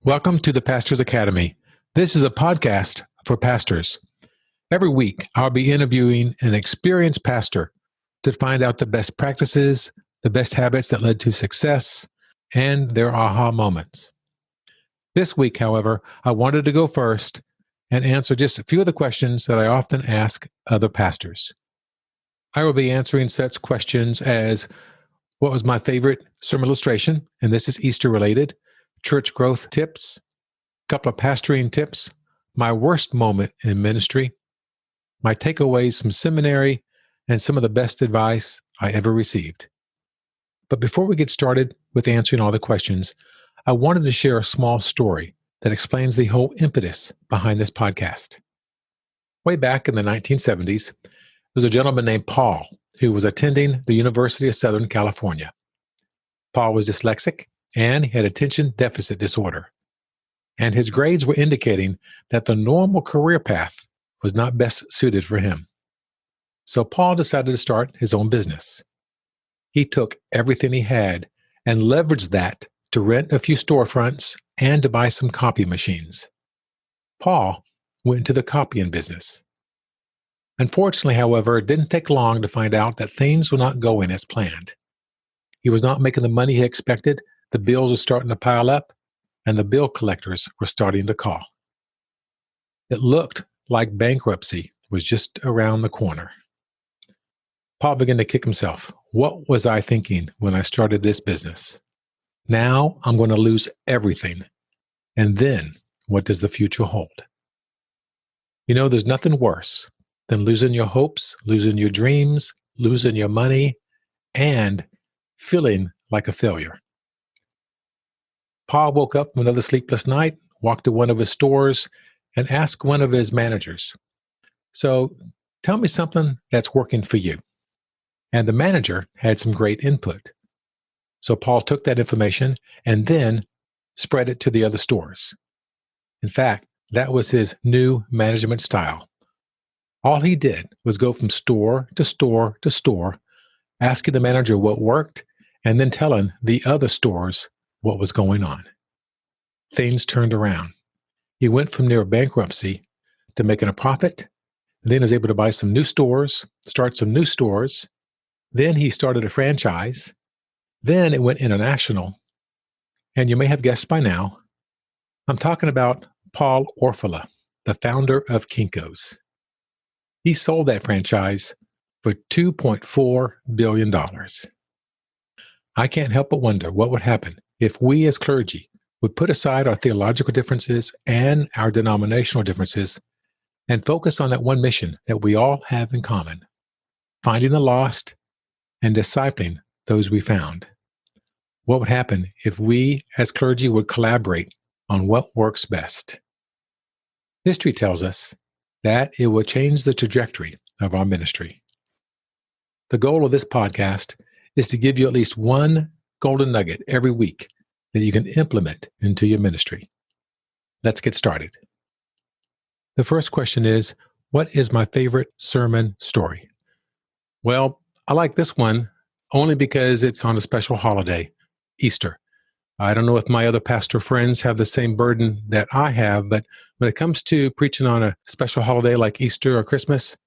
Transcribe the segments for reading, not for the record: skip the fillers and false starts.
Welcome to the Pastor's Academy. This is a podcast for pastors. Every week, I'll be interviewing an experienced pastor to find out the best practices, the best habits that led to success, and their aha moments. This week, however, I wanted to go first and answer just a few of the questions that I often ask other pastors. I will be answering such questions as, what was my favorite sermon illustration? And this is Easter related. Church growth tips, a couple of pastoring tips, my worst moment in ministry, my takeaways from seminary, and some of the best advice I ever received. But before we get started with answering all the questions, I wanted to share a small story that explains the whole impetus behind this podcast. Way back in the 1970s, there was a gentleman named Paul who was attending the University of Southern California. Paul was dyslexic and he had attention deficit disorder. And his grades were indicating that the normal career path was not best suited for him. So Paul decided to start his own business. He took everything he had and leveraged that to rent a few storefronts and to buy some copy machines. Paul went into the copying business. Unfortunately, however, it didn't take long to find out that things were not going as planned. He was not making the money he expected. The bills were starting to pile up, and the bill collectors were starting to call. It looked like bankruptcy was just around the corner. Paul began to kick himself. What was I thinking when I started this business? Now I'm going to lose everything. And then, what does the future hold? You know, there's nothing worse than losing your hopes, losing your dreams, losing your money, and feeling like a failure. Paul woke up from another sleepless night, walked to one of his stores, and asked one of his managers, "So, tell me something that's working for you." And the manager had some great input. So Paul took that information and then spread it to the other stores. In fact, that was his new management style. All he did was go from store to store to store, asking the manager what worked, and then telling the other stores what was going on. Things turned around. He went from near bankruptcy to making a profit, then was able to buy some new stores, start some new stores. Then he started a franchise. Then it went international. And you may have guessed by now, I'm talking about Paul Orfalea, the founder of Kinko's. He sold that franchise for $2.4 billion. I can't help but wonder what would happen if we as clergy would put aside our theological differences and our denominational differences and focus on that one mission that we all have in common, finding the lost and discipling those we found. What would happen if we as clergy would collaborate on what works best? History tells us that it will change the trajectory of our ministry. The goal of this podcast is to give you at least one golden nugget every week that you can implement into your ministry. Let's get started. The first question is, what is my favorite sermon story? Well, I like this one only because it's on a special holiday, Easter. I don't know if my other pastor friends have the same burden that I have, but when it comes to preaching on a special holiday like Easter or Christmas,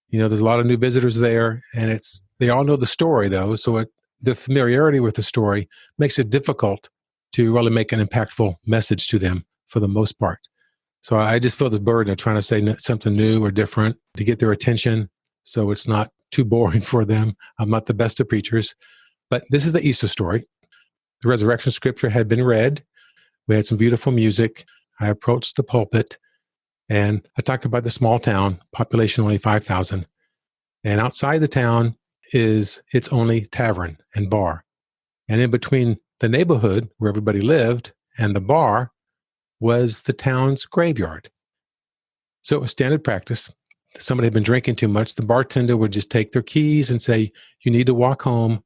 you know, there's a lot of new visitors there, and they all know the story, though, so the familiarity with the story makes it difficult to really make an impactful message to them for the most part. So I just feel this burden of trying to say something new or different to get their attention so it's not too boring for them. I'm not the best of preachers, but this is the Easter story. The resurrection scripture had been read. We had some beautiful music. I approached the pulpit, and I talked about the small town, population only 5,000. And outside the town is its only tavern and bar. And in between the neighborhood where everybody lived and the bar was the town's graveyard. So it was standard practice. If somebody had been drinking too much, the bartender would just take their keys and say, "You need to walk home,"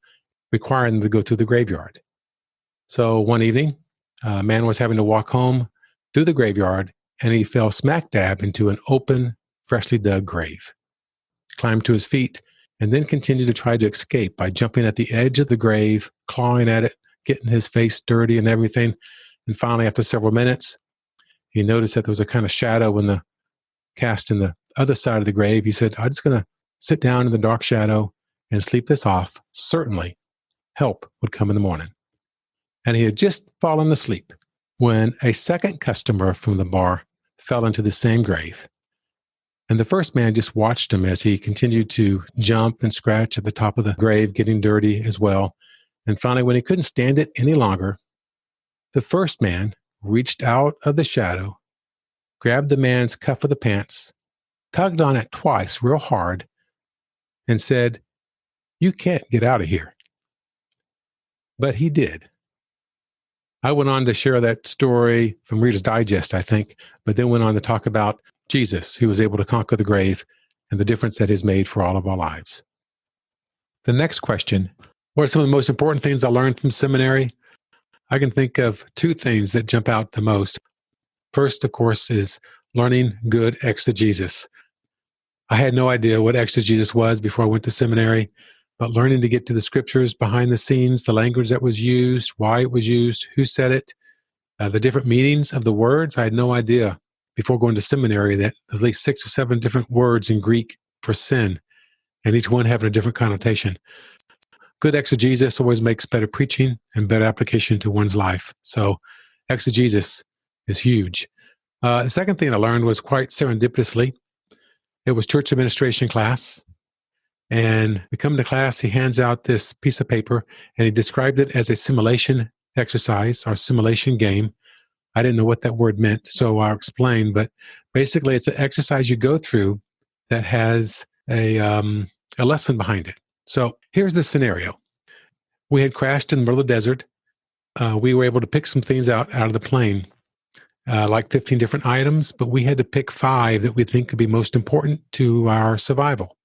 requiring them to go through the graveyard. So one evening, a man was having to walk home through the graveyard, and he fell smack dab into an open, freshly dug grave. Climbed to his feet, and then continued to try to escape by jumping at the edge of the grave, clawing at it, getting his face dirty and everything. And finally, after several minutes, he noticed that there was a kind of shadow in the cast in the other side of the grave. He said, I'm just going to sit down in the dark shadow and sleep this off. Certainly, help would come in the morning. And he had just fallen asleep when a second customer from the bar fell into the same grave. And the first man just watched him as he continued to jump and scratch at the top of the grave, getting dirty as well. And finally, when he couldn't stand it any longer, the first man reached out of the shadow, grabbed the man's cuff of the pants, tugged on it twice real hard, and said, "You can't get out of here." But he did. I went on to share that story from Reader's Digest, I think, but then went on to talk about Jesus, who was able to conquer the grave and the difference that has made for all of our lives. The next question, what are some of the most important things I learned from seminary? I can think of two things that jump out the most. First, of course, is learning good exegesis. I had no idea what exegesis was before I went to seminary, but learning to get to the scriptures behind the scenes, the language that was used, why it was used, who said it, the different meanings of the words. I had no idea before going to seminary that there's at least 6 or 7 different words in Greek for sin, and each one having a different connotation. Good exegesis always makes better preaching and better application to one's life. So exegesis is huge. The second thing I learned was quite serendipitously. It was church administration class. And we come to class, he hands out this piece of paper, and he described it as a simulation exercise or simulation game. I didn't know what that word meant, so I'll explain. But basically, it's an exercise you go through that has a lesson behind it. So here's the scenario. We had crashed in the middle of the desert. We were able to pick some things out of the plane, like 15 different items, but we had to pick 5 that we think could be most important to our survival.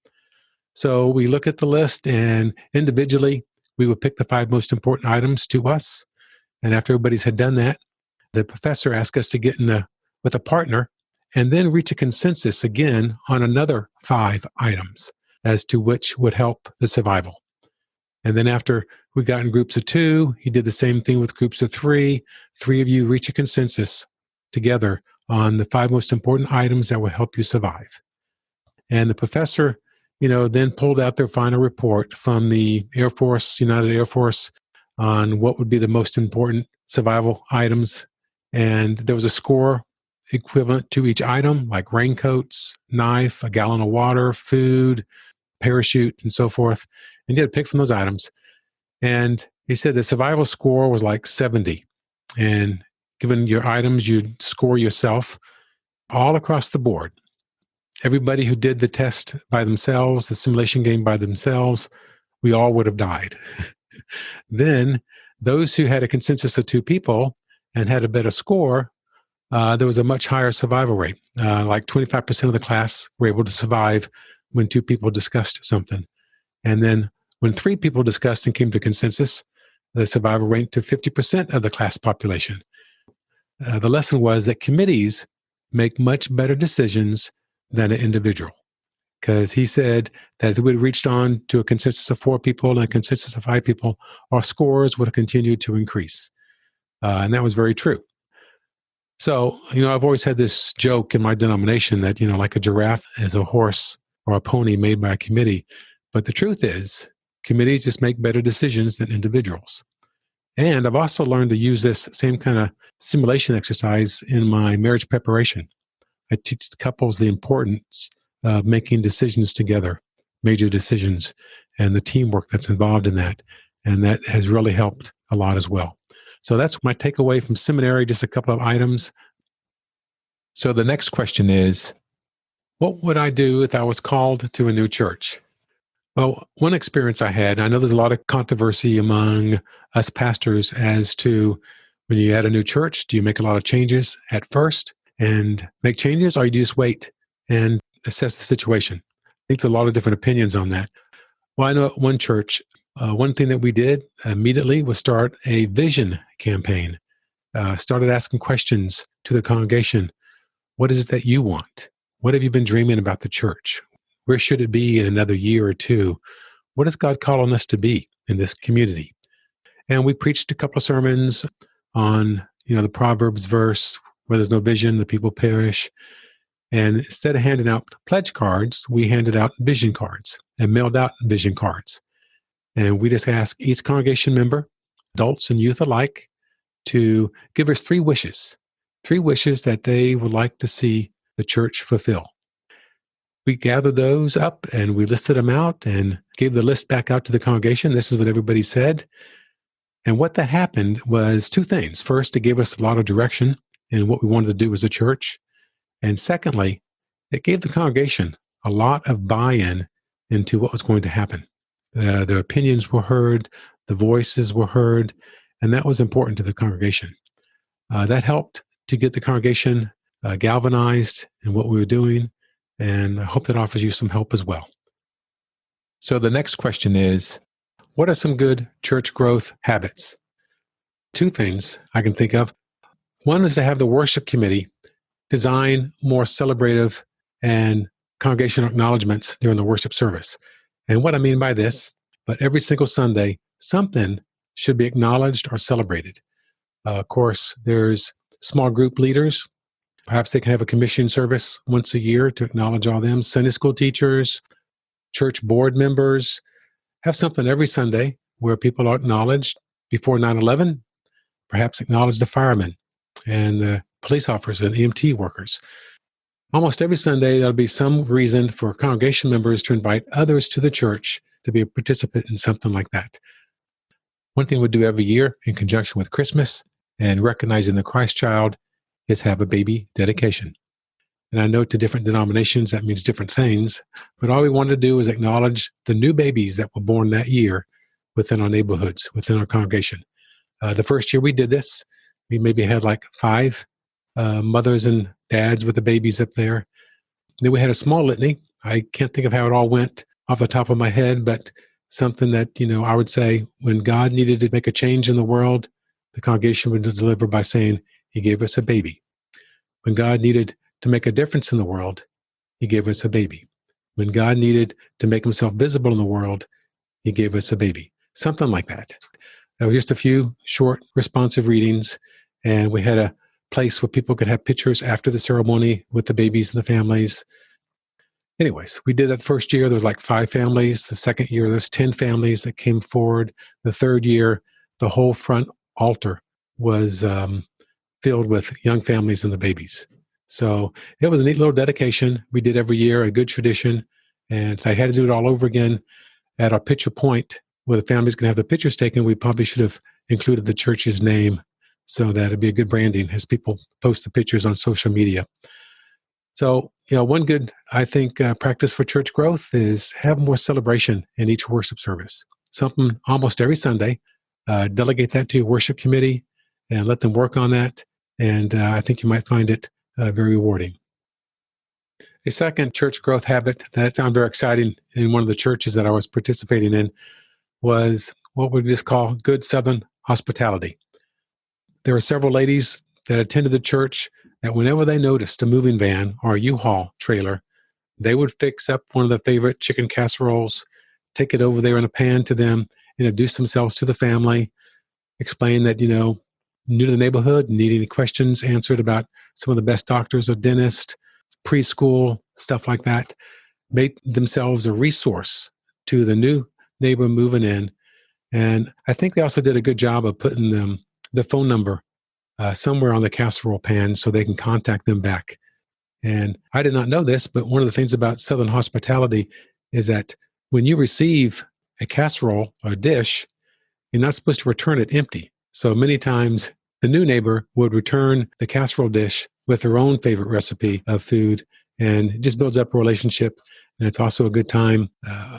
So we look at the list, and individually, we would pick the 5 most important items to us. And after everybody's had done that, the professor asked us to get with a partner and then reach a consensus again on another 5 items as to which would help the survival. And then after we got in groups of 2, he did the same thing with groups of 3. 3 of you reach a consensus together on the 5 most important items that will help you survive. And the professor, then pulled out their final report from the Air Force, United Air Force, on what would be the most important survival items. And there was a score equivalent to each item, like raincoats, knife, a gallon of water, food, parachute, and so forth. And you had to pick from those items. And he said the survival score was like 70. And given your items, you'd score yourself all across the board. Everybody who did the test by themselves, the simulation game by themselves, we all would have died. Then those who had a consensus of 2 people and had a better score, there was a much higher survival rate. Like 25% of the class were able to survive when 2 people discussed something. And then when 3 people discussed and came to consensus, the survival rate to 50% of the class population. The lesson was that committees make much better decisions than an individual. Because he said that if we had reached on to a consensus of 4 people and a consensus of 5 people, our scores would have continued to increase. And that was very true. So, I've always had this joke in my denomination that, like a giraffe is a horse or a pony made by a committee. But the truth is, committees just make better decisions than individuals. And I've also learned to use this same kind of simulation exercise in my marriage preparation. I teach the couples the importance of making decisions together, major decisions, and the teamwork that's involved in that. And that has really helped a lot as well. So that's my takeaway from seminary, just a couple of items. So the next question is, what would I do if I was called to a new church? Well, one experience I had, I know there's a lot of controversy among us pastors as to when you add a new church, do you make a lot of changes at first and make changes, or do you just wait and assess the situation? I think there's a lot of different opinions on that. Well, I know at one church, one thing that we did immediately was start a vision campaign. Started asking questions to the congregation. What is it that you want? What have you been dreaming about the church? Where should it be in another year or 2? What is God calling us to be in this community? And we preached a couple of sermons on the Proverbs verse, where there's no vision, the people perish. And instead of handing out pledge cards, we handed out vision cards and mailed out vision cards. And we just asked each congregation member, adults and youth alike, to give us three wishes that they would like to see the church fulfill. We gathered those up and we listed them out and gave the list back out to the congregation. This is what everybody said. And what that happened was two things. First, it gave us a lot of direction in what we wanted to do as a church. And secondly, it gave the congregation a lot of buy-in into what was going to happen. Their opinions were heard, the voices were heard, and that was important to the congregation. That helped to get the congregation galvanized in what we were doing, and I hope that offers you some help as well. So the next question is, what are some good church growth habits? Two things I can think of. One is to have the worship committee design more celebrative and congregational acknowledgments during the worship service. And what I mean by this, but every single Sunday, something should be acknowledged or celebrated. Of course, there's small group leaders. Perhaps they can have a commission service once a year to acknowledge all them. Sunday school teachers, church board members, have something every Sunday where people are acknowledged. Before 9/11, perhaps acknowledge the firemen and the police officers and EMT workers. Almost every Sunday, there'll be some reason for congregation members to invite others to the church to be a participant in something like that. One thing we do every year in conjunction with Christmas and recognizing the Christ child is have a baby dedication. And I know to different denominations that means different things, but all we wanted to do is acknowledge the new babies that were born that year within our neighborhoods, within our congregation. The first year we did this, we maybe had like 5 mothers and dads with the babies up there. Then we had a small litany. I can't think of how it all went off the top of my head, but something that, I would say when God needed to make a change in the world, the congregation would deliver by saying, He gave us a baby. When God needed to make a difference in the world, He gave us a baby. When God needed to make Himself visible in the world, He gave us a baby. Something like that. That was just a few short, responsive readings, and we had a place where people could have pictures after the ceremony with the babies and the families. Anyways, we did that first year. There was like 5 families. The second year, there's 10 families that came forward. The third year, the whole front altar was filled with young families and the babies. So it was a neat little dedication. We did every year, a good tradition. And if I had to do it all over again at our picture point where the family's going to have the pictures taken, we probably should have included the church's name so that it'd be a good branding as people post the pictures on social media. So, one good, I think, practice for church growth is have more celebration in each worship service. Something almost every Sunday. Delegate that to your worship committee and let them work on that. And I think you might find it very rewarding. A second church growth habit that I found very exciting in one of the churches that I was participating in was what we just call good Southern hospitality. There were several ladies that attended the church that whenever they noticed a moving van or a U-Haul trailer, they would fix up one of their favorite chicken casseroles, take it over there in a pan to them, introduce themselves to the family, explain that, new to the neighborhood, need any questions answered about some of the best doctors or dentists, preschool, stuff like that, made themselves a resource to the new neighbor moving in. And I think they also did a good job of putting the phone number somewhere on the casserole pan so they can contact them back. And I did not know this, but one of the things about Southern hospitality is that when you receive a casserole or a dish, you're not supposed to return it empty. So many times the new neighbor would return the casserole dish with their own favorite recipe of food, and it just builds up a relationship. And it's also a good time,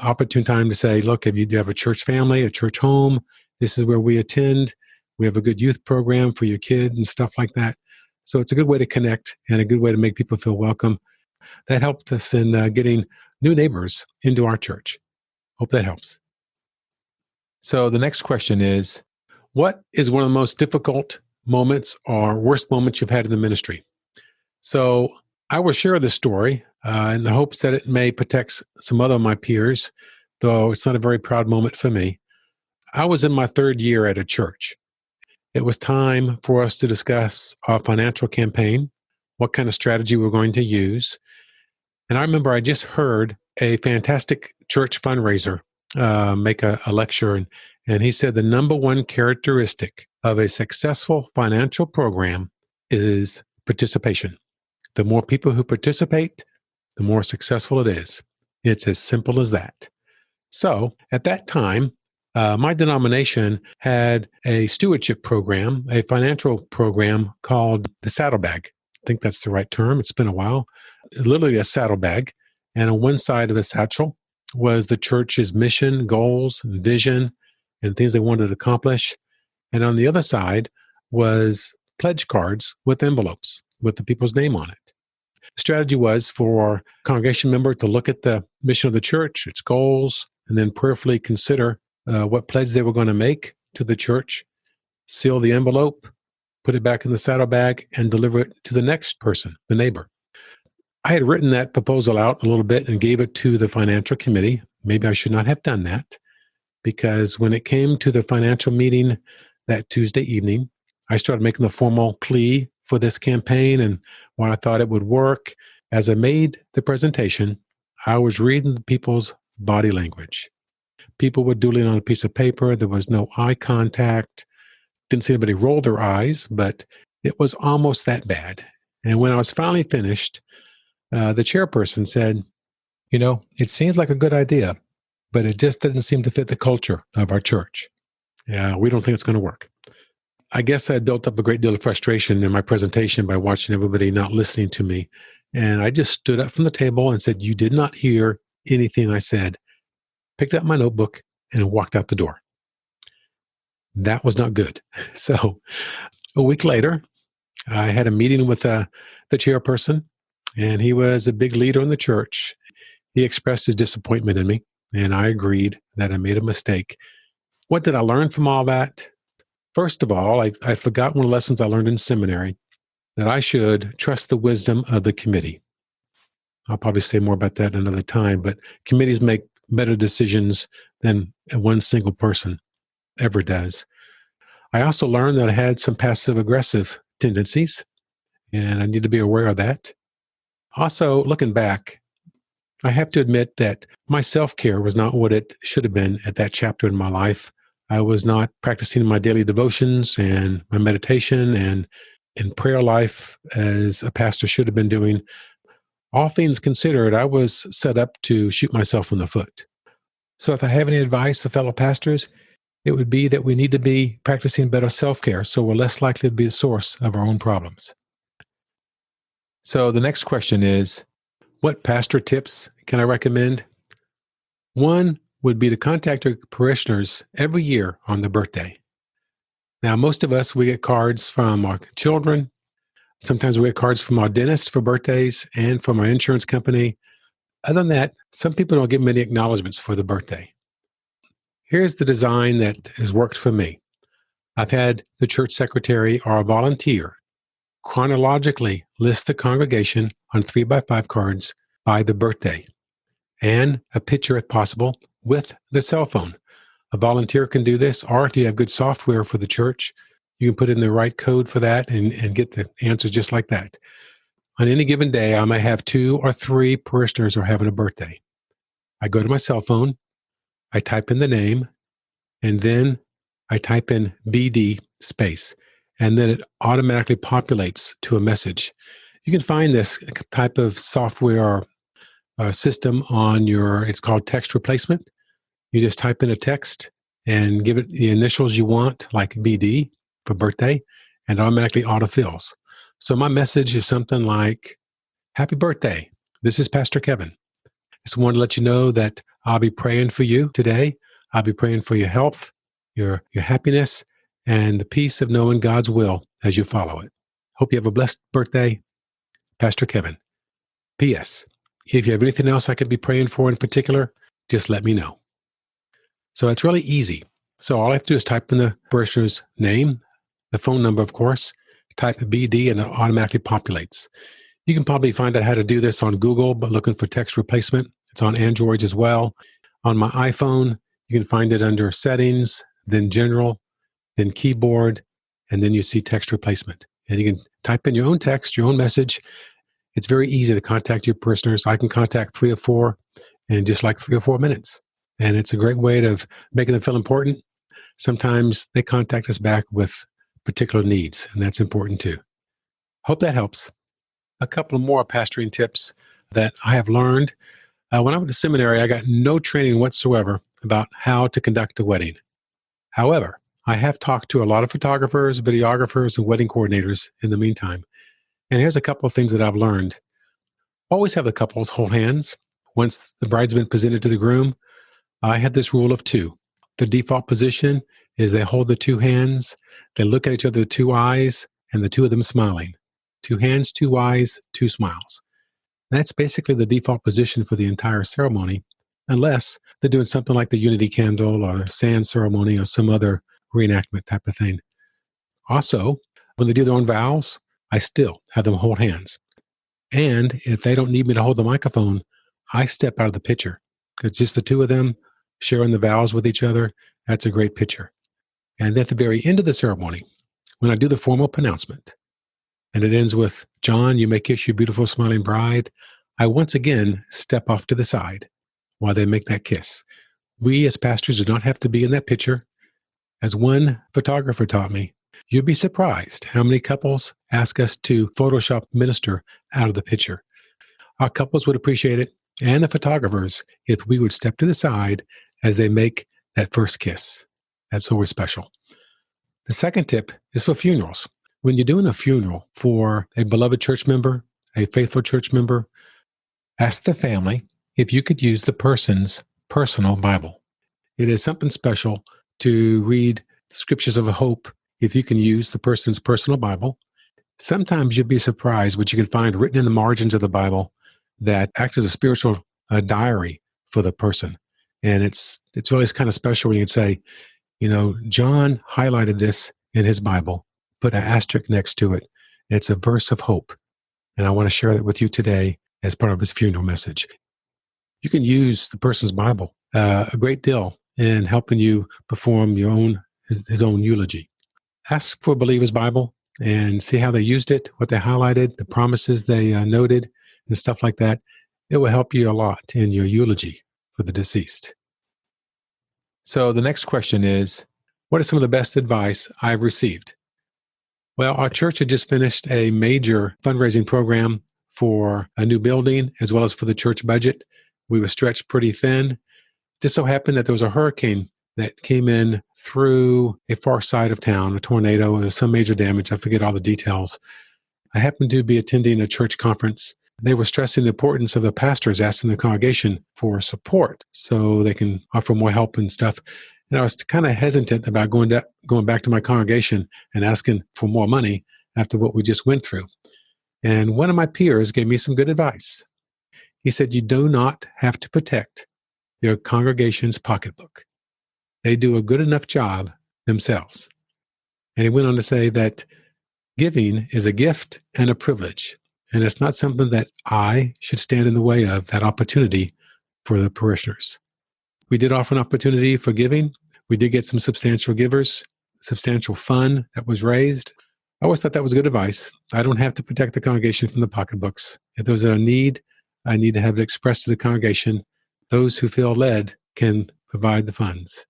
opportune time to say, look, if you do have a church family, a church home, this is where we attend. We have a good youth program for your kids and stuff like that. So it's a good way to connect and a good way to make people feel welcome. That helped us in getting new neighbors into our church. Hope that helps. So the next question is, what is one of the most difficult moments or worst moments you've had in the ministry? So I will share this story in the hopes that it may protect some other of my peers, though it's not a very proud moment for me. I was in my 3rd year at a church. it was time for us to discuss our financial campaign, what kind of strategy we're going to use. And I remember I just heard a fantastic church fundraiser make a lecture, and he said the number one characteristic of a successful financial program is participation. The more people who participate, the more successful it is. It's as simple as that. So at that time, my denomination had a stewardship program, a financial program called the Saddlebag. I think that's the right term. It's been a while. Literally a saddlebag. And on one side of the satchel was the church's mission, goals, and vision, and things they wanted to accomplish. And on the other side was pledge cards with envelopes with the people's name on it. The strategy was for a congregation member to look at the mission of the church, its goals, and then prayerfully consider what pledge they were going to make to the church, seal the envelope, put it back in the saddlebag, and deliver it to the next person, the neighbor. I had written that proposal out a little bit and gave it to the financial committee. Maybe I should not have done that, because when it came to the financial meeting that Tuesday evening, I started making the formal plea for this campaign and why I thought it would work. As I made the presentation, I was reading the people's body language. People were doodling on a piece of paper. There was no eye contact. Didn't see anybody roll their eyes, but it was almost that bad. And when I was finally finished, the chairperson said, it seems like a good idea, but it just didn't seem to fit the culture of our church. We don't think it's going to work. I guess I built up a great deal of frustration in my presentation by watching everybody not listening to me. And I just stood up from the table and said, "You did not hear anything I said," picked up my notebook and walked out the door. That was not good. So a week later, I had a meeting with the chairperson, and he was a big leader in the church. He expressed his disappointment in me, and I agreed that I made a mistake. What did I learn from all that? First of all, I forgot one of the lessons I learned in seminary, that I should trust the wisdom of the committee. I'll probably say more about that another time, but committees make better decisions than one single person ever does. I also learned that I had some passive-aggressive tendencies, and I need to be aware of that. Also, looking back, I have to admit that my self-care was not what it should have been at that chapter in my life. I was not practicing my daily devotions and my meditation and in prayer life as a pastor should have been doing. All things considered, I was set up to shoot myself in the foot. So if I have any advice for fellow pastors, it would be that we need to be practicing better self-care so we're less likely to be the source of our own problems. So the next question is, what pastor tips can I recommend? One would be to contact your parishioners every year on their birthday. Now, most of us, we get cards from our children. Sometimes we get cards from our dentist for birthdays and from our insurance company. Other than that, some people don't get many acknowledgments for the birthday. Here's the design that has worked for me. I've had the church secretary or a volunteer chronologically list the congregation on 3x5 cards by the birthday, and a picture if possible with the cell phone. A volunteer can do this, or if you have good software for the church, you can put in the right code for that and get the answers just like that. On any given day, I might have 2 or 3 parishioners who are having a birthday. I go to my cell phone, I type in the name, and then I type in BD space, and then it automatically populates to a message. You can find this type of software system on it's called text replacement. You just type in a text and give it the initials you want, like BD for birthday, and it automatically autofills. So my message is something like, "Happy birthday. This is Pastor Kevin. I just wanted to let you know that I'll be praying for you today. I'll be praying for your health, your happiness, and the peace of knowing God's will as you follow it. Hope you have a blessed birthday, Pastor Kevin. P.S. If you have anything else I could be praying for in particular, just let me know." So it's really easy. So all I have to do is type in the parishioner's name, the phone number, of course, type BD, and it automatically populates. You can probably find out how to do this on Google, but looking for text replacement. It's on Android as well. On my iPhone, you can find it under Settings, then General, then Keyboard, and then you see text replacement. And you can type in your own text, your own message. It's very easy to contact your parishioners. I can contact 3 or 4 in just like 3 or 4 minutes. And it's a great way of making them feel important. Sometimes they contact us back with particular needs, and that's important too. Hope that helps. A couple more pastoring tips that I have learned. When I went to seminary, I got no training whatsoever about how to conduct a wedding. However, I have talked to a lot of photographers, videographers, and wedding coordinators in the meantime. And here's a couple of things that I've learned. Always have the couples hold hands. Once the bride's been presented to the groom, I have this rule of 2. The default position is they hold the 2 hands, they look at each other with 2 eyes, and the 2 of them smiling. 2 hands, 2 eyes, 2 smiles. That's basically the default position for the entire ceremony, unless they're doing something like the unity candle or sand ceremony or some other reenactment type of thing. Also, when they do their own vows, I still have them hold hands. And if they don't need me to hold the microphone, I step out of the picture. It's just the 2 of them sharing the vows with each other. That's a great picture. And at the very end of the ceremony, when I do the formal pronouncement, and it ends with, "John, you may kiss your beautiful smiling bride," I once again step off to the side while they make that kiss. We as pastors do not have to be in that picture. As one photographer taught me, you'd be surprised how many couples ask us to Photoshop minister out of the picture. Our couples would appreciate it, and the photographers, if we would step to the side as they make that first kiss. That's always special. The second tip is for funerals. When you're doing a funeral for a beloved church member, a faithful church member, ask the family if you could use the person's personal Bible. It is something special to read the scriptures of hope if you can use the person's personal Bible. Sometimes you'll be surprised what you can find written in the margins of the Bible that acts as a spiritual diary for the person. And it's really kind of special when you can say, John highlighted this in his Bible, put an asterisk next to it. It's a verse of hope. And I want to share that with you today as part of his funeral message. You can use the person's Bible a great deal in helping you perform his own eulogy. Ask for a believer's Bible and see how they used it, what they highlighted, the promises they noted, and stuff like that. It will help you a lot in your eulogy for the deceased. So the next question is, what is some of the best advice I've received? Well, our church had just finished a major fundraising program for a new building as well as for the church budget. We were stretched pretty thin. It just so happened that there was a hurricane that came in through a far side of town, a tornado, there was some major damage. I forget all the details. I happened to be attending a church conference. They were stressing the importance of the pastors asking the congregation for support so they can offer more help and stuff. And I was kind of hesitant about going back to my congregation and asking for more money after what we just went through. And one of my peers gave me some good advice. He said, you do not have to protect your congregation's pocketbook. They do a good enough job themselves. And he went on to say that giving is a gift and a privilege. And it's not something that I should stand in the way of, that opportunity for the parishioners. We did offer an opportunity for giving. We did get some substantial givers, substantial fund that was raised. I always thought that was good advice. I don't have to protect the congregation from the pocketbooks. If there's a need, I need to have it expressed to the congregation. Those who feel led can provide the funds.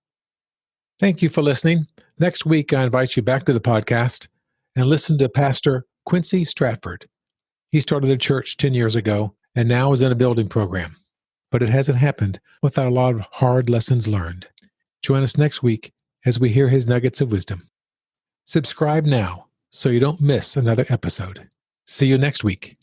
Thank you for listening. Next week, I invite you back to the podcast and listen to Pastor Quincy Stratford. He started a church 10 years ago and now is in a building program. But it hasn't happened without a lot of hard lessons learned. Join us next week as we hear his nuggets of wisdom. Subscribe now so you don't miss another episode. See you next week.